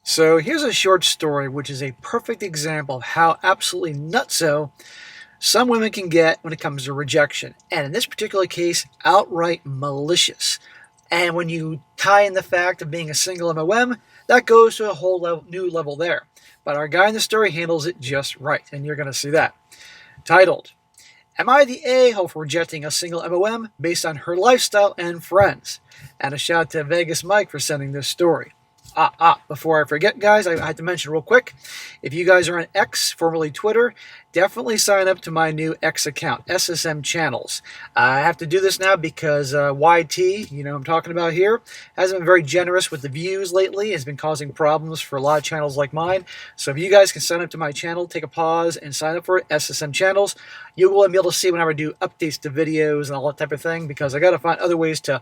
So here's a short story which is a perfect example of how absolutely nutso some women can get when it comes to rejection. And in this particular case, outright malicious. And when you tie in the fact of being a single MOM, that goes to a whole new level there. But our guy in the story handles it just right, and you're going to see that. Titled, Am I the a-hole for rejecting a single MOM based on her lifestyle and friends? And a shout out to Vegas Mike for sending this story. Before I forget, guys, I had to mention real quick, if you guys are on X, formerly Twitter, definitely sign up to my new X account, SSM Channels. I have to do this now because YT, I'm talking about here, hasn't been very generous with the views lately. It's been causing problems for a lot of channels like mine. So if you guys can sign up to my channel, take a pause and sign up for it, SSM Channels, you will be able to see whenever I do updates to videos and all that type of thing, because I got to find other ways to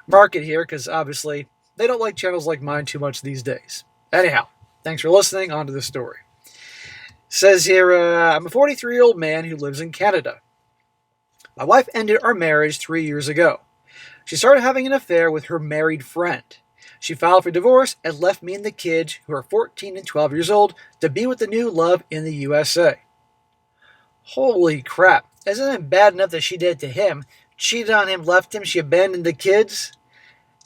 market here, because obviously they don't like channels like mine too much these days. Anyhow, thanks for listening. On to the story. Says here, I'm a 43-year-old man who lives in Canada. My wife ended our marriage 3 years ago. She started having an affair with her married friend. She filed for divorce and left me and the kids, who are 14 and 12 years old, to be with the new love in the USA. Holy crap. Isn't it bad enough that she did it to him, cheated on him, left him, she abandoned the kids?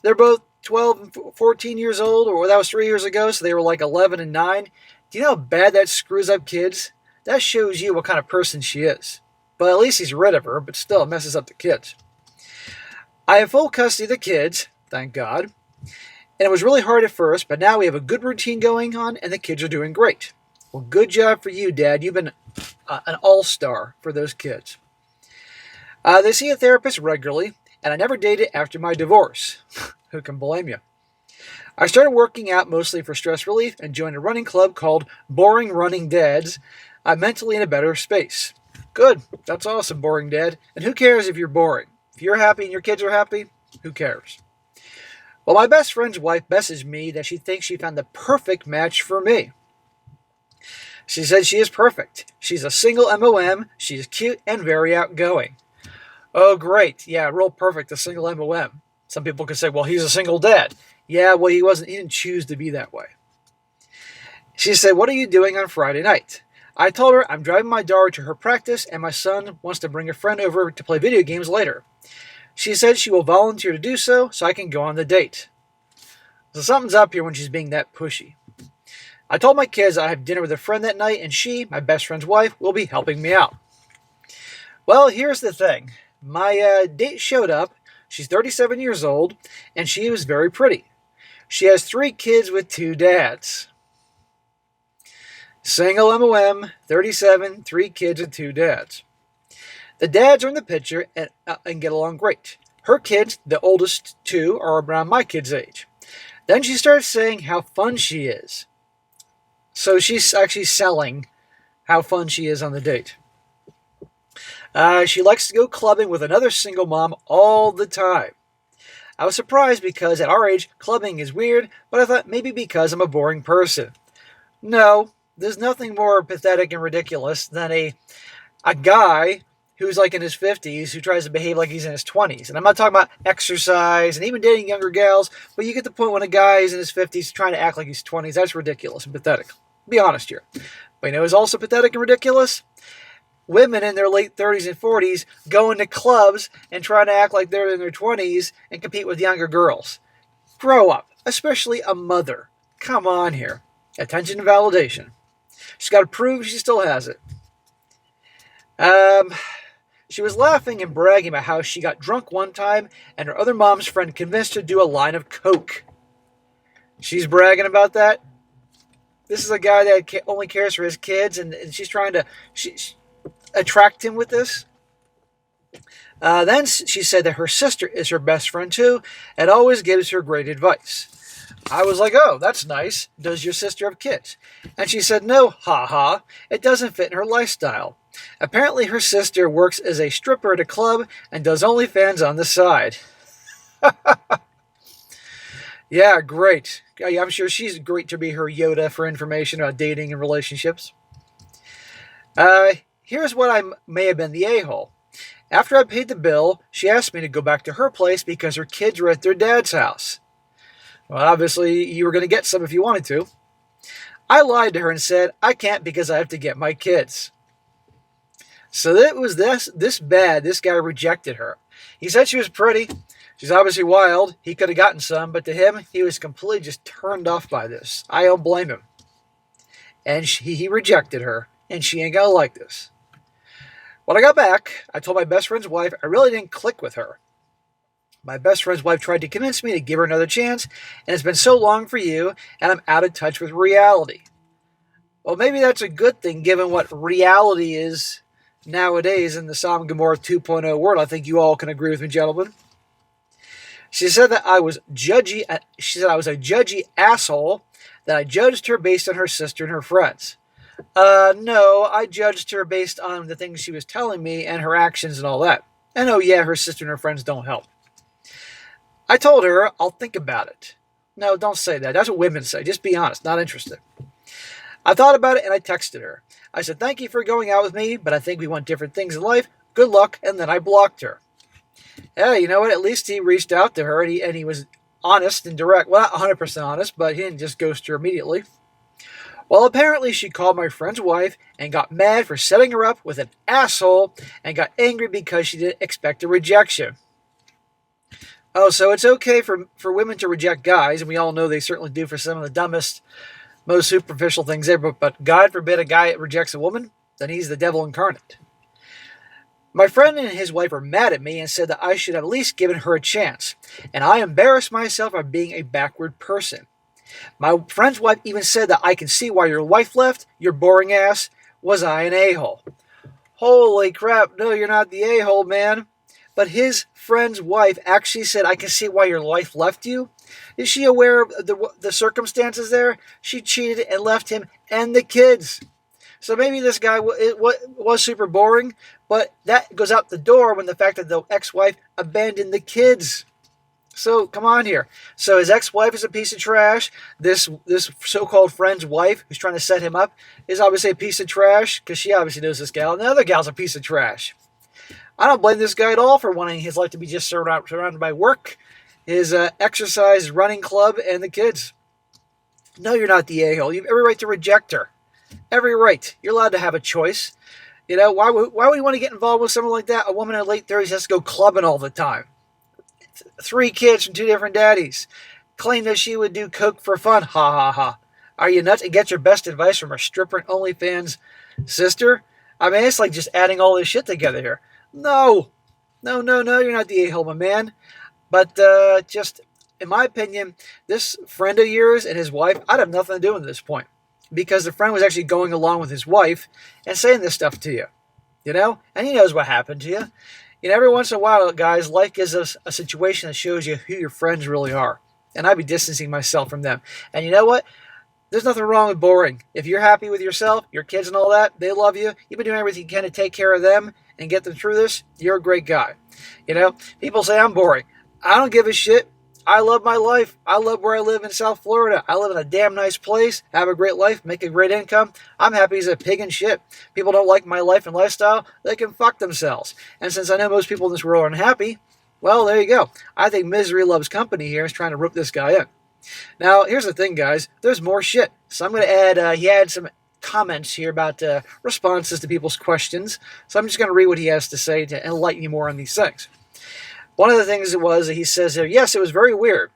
They're both 12 and 14 years old, or that was 3 years ago, so they were like 11 and 9. Do you know how bad that screws up kids? That shows you what kind of person she is. But at least he's rid of her, but still it messes up the kids. I have full custody of the kids, thank God. And it was really hard at first, but now we have a good routine going on, and the kids are doing great. Well, good job for you, Dad. You've been an all-star for those kids. They see a therapist regularly, and I never dated after my divorce. Who can blame you? I started working out mostly for stress relief and joined a running club called Boring Running Dads. I'm mentally in a better space. Good. That's awesome, Boring Dad. And who cares if you're boring? If you're happy and your kids are happy, who cares? Well, my best friend's wife messaged me that she thinks she found the perfect match for me. She said she is perfect. She's a single MOM. She's cute and very outgoing. Oh, great. Yeah, real perfect, a single MOM. Some people could say, well, he's a single dad. Yeah, well, he didn't choose to be that way. She said, what are you doing on Friday night? I told her I'm driving my daughter to her practice and my son wants to bring a friend over to play video games later. She said she will volunteer to do so I can go on the date. So something's up here when she's being that pushy. I told my kids I have dinner with a friend that night and she, my best friend's wife, will be helping me out. Well, here's the thing. My date showed up. She's 37 years old, and she was very pretty. She has 3 kids with 2 dads. Single MOM, 37, 3 kids and 2 dads. The dads are in the picture and get along great. Her kids, the oldest 2, are around my kid's age. Then she starts saying how fun she is. So she's actually selling how fun she is on the date. She likes to go clubbing with another single mom all the time. I was surprised because at our age, clubbing is weird, but I thought maybe because I'm a boring person. No, there's nothing more pathetic and ridiculous than a guy who's like in his 50s who tries to behave like he's in his 20s. And I'm not talking about exercise and even dating younger gals, but you get the point when a guy is in his 50s trying to act like he's 20s. That's ridiculous and pathetic. Be honest here. But you know who's also pathetic and ridiculous? Women in their late 30s and 40s going to clubs and trying to act like they're in their 20s and compete with younger girls. Grow up, especially a mother. Come on here. Attention and validation. She's got to prove she still has it. She was laughing and bragging about how she got drunk one time and her other mom's friend convinced her to do a line of coke. She's bragging about that. This is a guy that only cares for his kids, and she's trying to attract him with this. Then she said that her sister is her best friend too and always gives her great advice. I was like, oh, that's nice. Does your sister have kids? And she said, no, haha, it doesn't fit in her lifestyle. Apparently her sister works as a stripper at a club and does OnlyFans on the side. Yeah, great. I'm sure she's great to be her Yoda for information about dating and relationships. Here's what I may have been the a-hole. After I paid the bill, she asked me to go back to her place because her kids were at their dad's house. Well, obviously, you were going to get some if you wanted to. I lied to her and said, I can't because I have to get my kids. So it was this bad. This guy rejected her. He said she was pretty. She's obviously wild. He could have gotten some, but to him, he was completely just turned off by this. I don't blame him. And he rejected her, and she ain't gonna like this. When I got back, I told my best friend's wife I really didn't click with her. My best friend's wife tried to convince me to give her another chance, and it's been so long for you, and I'm out of touch with reality. Well, maybe that's a good thing given what reality is nowadays in the Sodom and Gomorrah 2.0 world. I think you all can agree with me, gentlemen. She said that I was judgy. She said I was a judgy asshole, that I judged her based on her sister and her friends. No, I judged her based on the things she was telling me and her actions and all that. And oh yeah, her sister and her friends don't help. I told her I'll think about it. No, don't say that. That's what women say. Just be honest. Not interested. I thought about it and I texted her. I said, thank you for going out with me, but I think we want different things in life. Good luck. And then I blocked her. Yeah, you know what? At least he reached out to her and he was honest and direct. Well, not 100% honest, but he didn't just ghost her immediately. Well, apparently she called my friend's wife and got mad for setting her up with an asshole and got angry because she didn't expect a rejection. Oh, so it's okay for women to reject guys, and we all know they certainly do for some of the dumbest, most superficial things ever, but God forbid a guy rejects a woman, then he's the devil incarnate. My friend and his wife are mad at me and said that I should have at least given her a chance, and I embarrassed myself by being a backward person. My friend's wife even said that I can see why your wife left, your boring ass. Was I an a-hole? Holy crap, no, you're not the a-hole, man. But his friend's wife actually said, I can see why your wife left you. Is she aware of the circumstances there? She cheated and left him and the kids. So maybe this guy was super boring, but that goes out the door when the fact that the ex-wife abandoned the kids. So come on here. So his ex-wife is a piece of trash. This so-called friend's wife who's trying to set him up is obviously a piece of trash because she obviously knows this gal. And the other gal's a piece of trash. I don't blame this guy at all for wanting his life to be just surrounded by work, his exercise, running club, and the kids. No, you're not the a-hole. You have every right to reject her. Every right. You're allowed to have a choice. You know, why would you want to get involved with someone like that? A woman in her late 30s has to go clubbing all the time. 3 kids from 2 different daddies. Claim that she would do coke for fun. Ha ha ha. Are you nuts? And get your best advice from a stripper and OnlyFans sister? I mean, it's like just adding all this shit together here. No, you're not the a-hole, my man. But just, in my opinion, this friend of yours and his wife, I'd have nothing to do with at this point. Because the friend was actually going along with his wife and saying this stuff to you. You know? And he knows what happened to you. You know, every once in a while, guys, life gives us a situation that shows you who your friends really are. And I'd be distancing myself from them. And you know what? There's nothing wrong with boring. If you're happy with yourself, your kids and all that, they love you, you've been doing everything you can to take care of them and get them through this, you're a great guy. You know, people say I'm boring. I don't give a shit. I love my life. I love where I live in South Florida. I live in a damn nice place, have a great life, make a great income. I'm happy as a pig in shit. People don't like my life and lifestyle, they can fuck themselves. And since I know most people in this world are unhappy, well, there you go. I think misery loves company here is trying to rope this guy in. Now, here's the thing, guys. There's more shit. So I'm going to add, he had some comments here about responses to people's questions. So I'm just going to read what he has to say to enlighten you more on these things. One of the things it was, he says here, yes, it was very weird.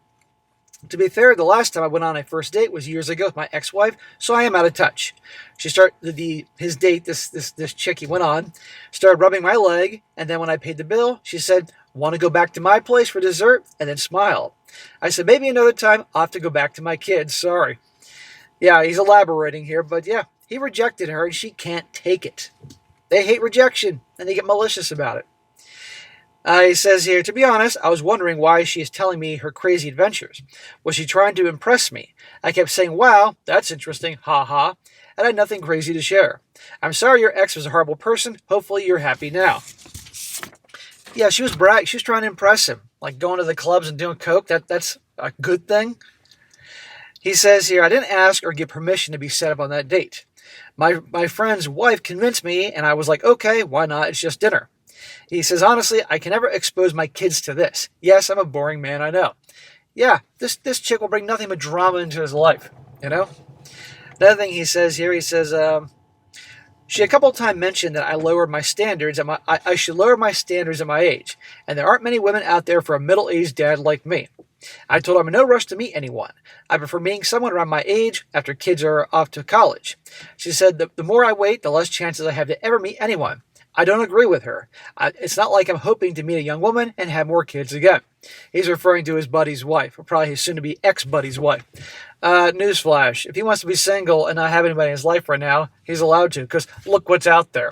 To be fair, the last time I went on a first date was years ago with my ex-wife, so I am out of touch. She started his date, this chick he went on, started rubbing my leg, and then when I paid the bill, she said, want to go back to my place for dessert? And then smiled. I said, maybe another time, I'll have to go back to my kids, sorry. Yeah, he's elaborating here, but yeah, he rejected her and she can't take it. They hate rejection, and they get malicious about it. He says here, to be honest, I was wondering why she is telling me her crazy adventures. Was she trying to impress me? I kept saying, wow, that's interesting, ha ha, and I had nothing crazy to share. I'm sorry your ex was a horrible person. Hopefully you're happy now. Yeah, she was bragging. She was trying to impress him, like going to the clubs and doing coke. That's a good thing. He says here, I didn't ask or give permission to be set up on that date. My friend's wife convinced me, and I was like, okay, why not? It's just dinner. He says, honestly, I can never expose my kids to this. Yes, I'm a boring man, I know. Yeah, this chick will bring nothing but drama into his life, you know? Another thing he says here, he says, she a couple of times mentioned that I lowered my standards. I should lower my standards at my age, and there aren't many women out there for a middle-aged dad like me. I told her I'm in no rush to meet anyone. I prefer meeting someone around my age after kids are off to college. She said that the more I wait, the less chances I have to ever meet anyone. I don't agree with her. It's not like I'm hoping to meet a young woman and have more kids again. He's referring to his buddy's wife, or probably his soon-to-be ex-buddy's wife. Newsflash, if he wants to be single and not have anybody in his life right now, he's allowed to, because look what's out there.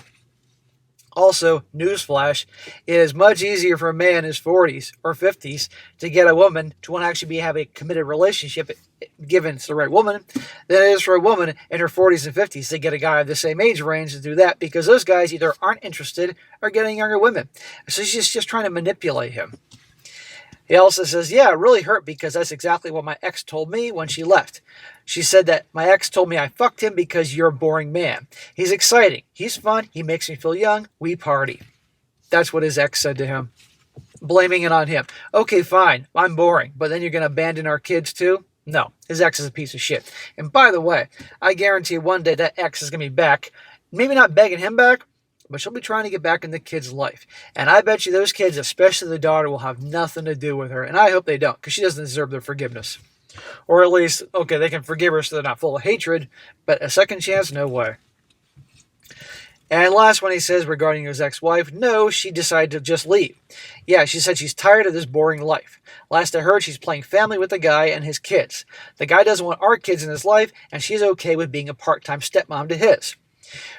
Also, newsflash, it is much easier for a man in his 40s or 50s to get a woman to want to actually have a committed relationship, given it's the right woman, than it is for a woman in her 40s and 50s to get a guy of the same age range to do that, because those guys either aren't interested or getting younger women. So she's just trying to manipulate him. He also says, yeah, it really hurt because that's exactly what my ex told me when she left. She said that my ex told me I fucked him because you're a boring man. He's exciting. He's fun. He makes me feel young. We party. That's what his ex said to him. Blaming it on him. Okay, fine. I'm boring. But then you're going to abandon our kids too? No. His ex is a piece of shit. And by the way, I guarantee one day that ex is going to be back. Maybe not begging him back, but she'll be trying to get back in the kid's life. And I bet you those kids, especially the daughter, will have nothing to do with her. And I hope they don't, because she doesn't deserve their forgiveness. Or at least, okay, they can forgive her so they're not full of hatred, but a second chance, no way. And last one he says regarding his ex-wife, no, she decided to just leave. Yeah, she said she's tired of this boring life. Last I heard, she's playing family with the guy and his kids. The guy doesn't want our kids in his life, and she's okay with being a part-time stepmom to his.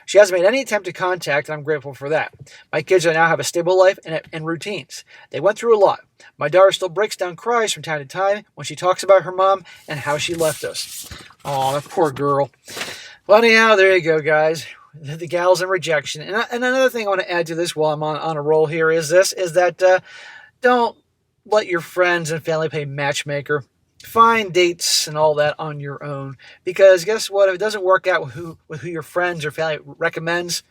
She hasn't made any attempt to contact, and I'm grateful for that. My kids now have a stable life and routines. They went through a lot. My daughter still breaks down cries from time to time when she talks about her mom and how she left us. Oh, that poor girl. Well, anyhow, there you go, guys. The gals in rejection. And another thing I want to add to this while I'm on a roll here is that don't let your friends and family play matchmaker. Find dates and all that on your own, because guess what? If it doesn't work out with who your friends or family recommends,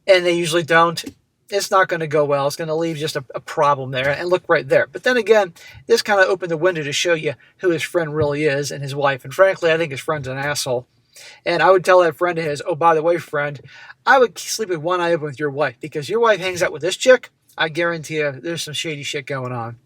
and they usually don't, it's not going to go well. It's going to leave just a problem there. And look right there. But then again, this kind of opened the window to show you who his friend really is and his wife. And frankly, I think his friend's an asshole. And I would tell that friend of his, oh, by the way, friend, I would sleep with one eye open with your wife, because your wife hangs out with this chick. I guarantee you there's some shady shit going on.